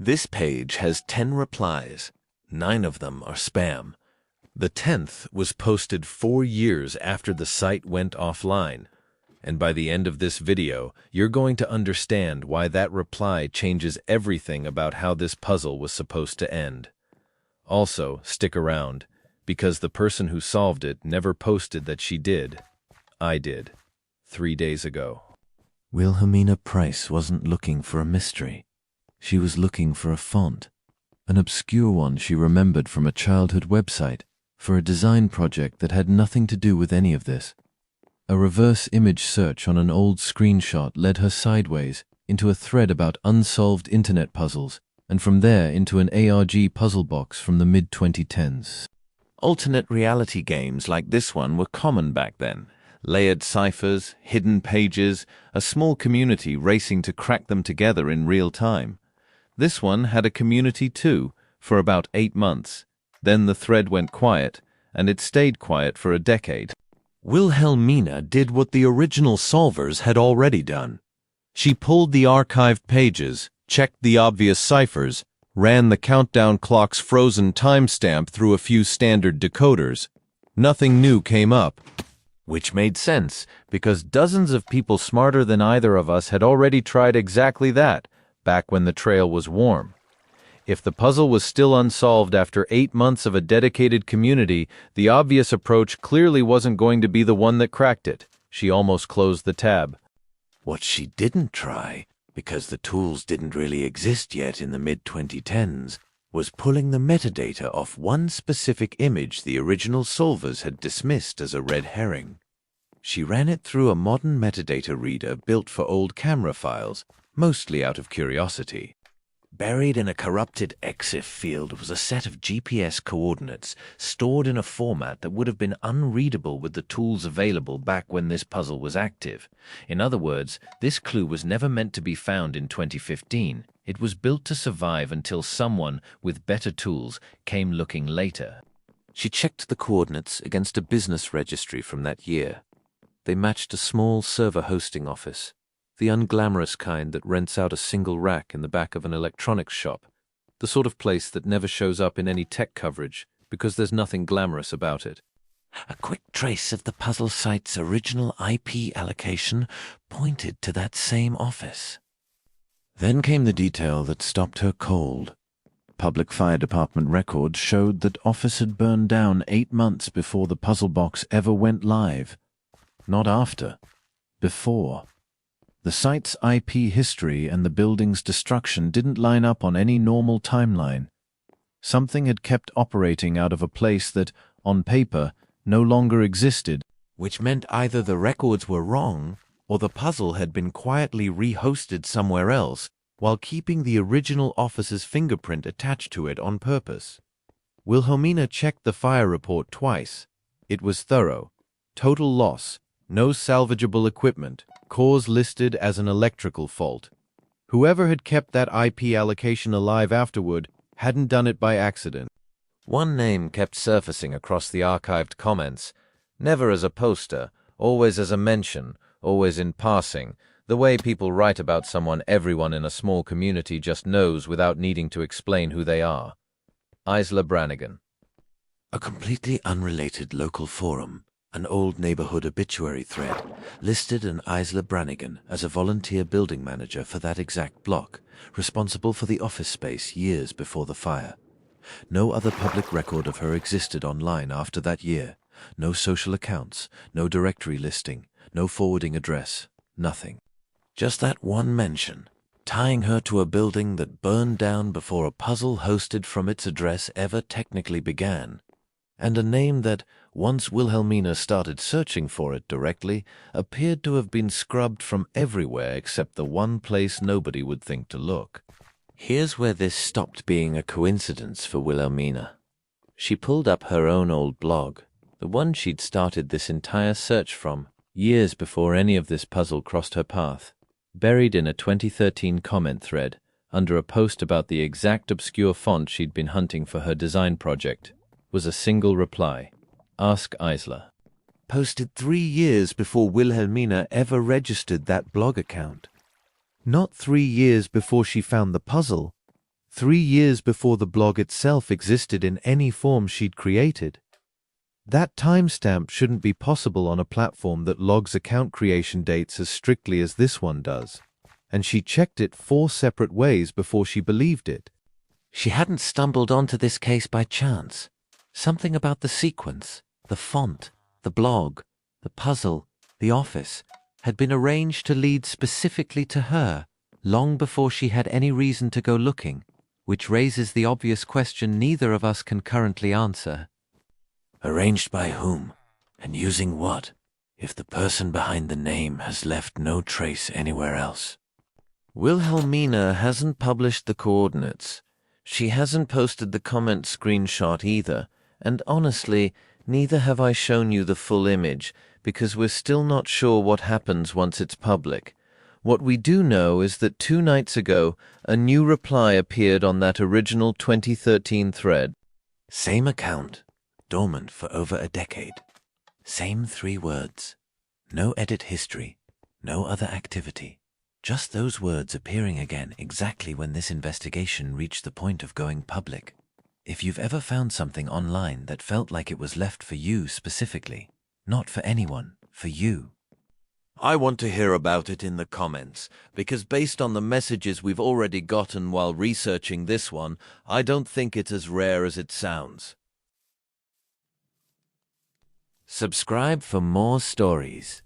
This page has 10 replies. 9 of them are spam. The 10th was posted 4 years after the site went offline. And by the end of this video, you're going to understand why that reply changes everything about how this puzzle was supposed to end. Also, stick around, because the person who solved it never posted that she did. I did, 3 days ago. Wilhelmina Pryce wasn't looking for a mystery. She was looking for a font, an obscure one she remembered from a childhood website, for a design project that had nothing to do with any of this. A reverse image search on an old screenshot led her sideways into a thread about unsolved internet puzzles, and from there into an ARG puzzle box from the mid-2010s. Alternate reality games like this one were common back then. Layered ciphers, hidden pages, a small community racing to crack them together in real time. This one had a community too, for about 8 months. Then the thread went quiet, and it stayed quiet for a decade. Wilhelmina did what the original solvers had already done. She pulled the archived pages, checked the obvious ciphers, ran the countdown clock's frozen timestamp through a few standard decoders. Nothing new came up. Which made sense, because dozens of people smarter than either of us had already tried exactly that, back when the trail was warm. If the puzzle was still unsolved after 8 months of a dedicated community, the obvious approach clearly wasn't going to be the one that cracked it. She almost closed the tab. What she didn't try, because the tools didn't really exist yet in the mid-2010s, was pulling the metadata off one specific image the original solvers had dismissed as a red herring. She ran it through a modern metadata reader built for old camera files, mostly out of curiosity. Buried in a corrupted EXIF field was a set of GPS coordinates stored in a format that would have been unreadable with the tools available back when this puzzle was active. In other words, this clue was never meant to be found in 2015. It was built to survive until someone with better tools came looking later. She checked the coordinates against a business registry from that year. They matched a small server hosting office, the unglamorous kind that rents out a single rack in the back of an electronics shop, the sort of place that never shows up in any tech coverage because there's nothing glamorous about it. A quick trace of the puzzle site's original IP allocation pointed to that same office. Then came the detail that stopped her cold. Public Fire Department records showed that office had burned down 8 months before the puzzle box ever went live. Not after. Before. The site's IP history and the building's destruction didn't line up on any normal timeline. Something had kept operating out of a place that, on paper, no longer existed, which meant either the records were wrong or the puzzle had been quietly rehosted somewhere else while keeping the original office's fingerprint attached to it on purpose. Wilhelmina checked the fire report twice. It was thorough. Total loss. No salvageable equipment. Cause listed as an electrical fault. Whoever had kept that IP allocation alive afterward hadn't done it by accident. One name kept surfacing across the archived comments, never as a poster, always as a mention, always in passing, the way people write about someone everyone in a small community just knows without needing to explain who they are. Isla Brannigan. A completely unrelated local forum, an old neighborhood obituary thread, listed an Isla Brannigan as a volunteer building manager for that exact block, responsible for the office space years before the fire. No other public record of her existed online after that year. No social accounts, no directory listing, no forwarding address, nothing. Just that one mention, tying her to a building that burned down before a puzzle hosted from its address ever technically began. And a name that, once Wilhelmina started searching for it directly, appeared to have been scrubbed from everywhere except the one place nobody would think to look. Here's where this stopped being a coincidence for Wilhelmina. She pulled up her own old blog, the one she'd started this entire search from, years before any of this puzzle crossed her path. Buried in a 2013 comment thread, under a post about the exact obscure font she'd been hunting for her design project, was a single reply. Ask Isla. Posted 3 years before Wilhelmina ever registered that blog account. Not 3 years before she found the puzzle, 3 years before the blog itself existed in any form she'd created. That timestamp shouldn't be possible on a platform that logs account creation dates as strictly as this one does, and she checked it 4 separate ways before she believed it. She hadn't stumbled onto this case by chance. Something about the sequence, the font, the blog, the puzzle, the office, had been arranged to lead specifically to her, long before she had any reason to go looking, which raises the obvious question neither of us can currently answer. Arranged by whom, and using what, if the person behind the name has left no trace anywhere else? Wilhelmina hasn't published the coordinates. She hasn't posted the comment screenshot either, and honestly, neither have I shown you the full image, because we're still not sure what happens once it's public. What we do know is that 2 nights ago, a new reply appeared on that original 2013 thread. Same account, dormant for over a decade. Same 3 words. No edit history, no other activity. Just those words appearing again exactly when this investigation reached the point of going public. If you've ever found something online that felt like it was left for you specifically, not for anyone, for you. I want to hear about it in the comments, because based on the messages we've already gotten while researching this one, I don't think it's as rare as it sounds. Subscribe for more stories.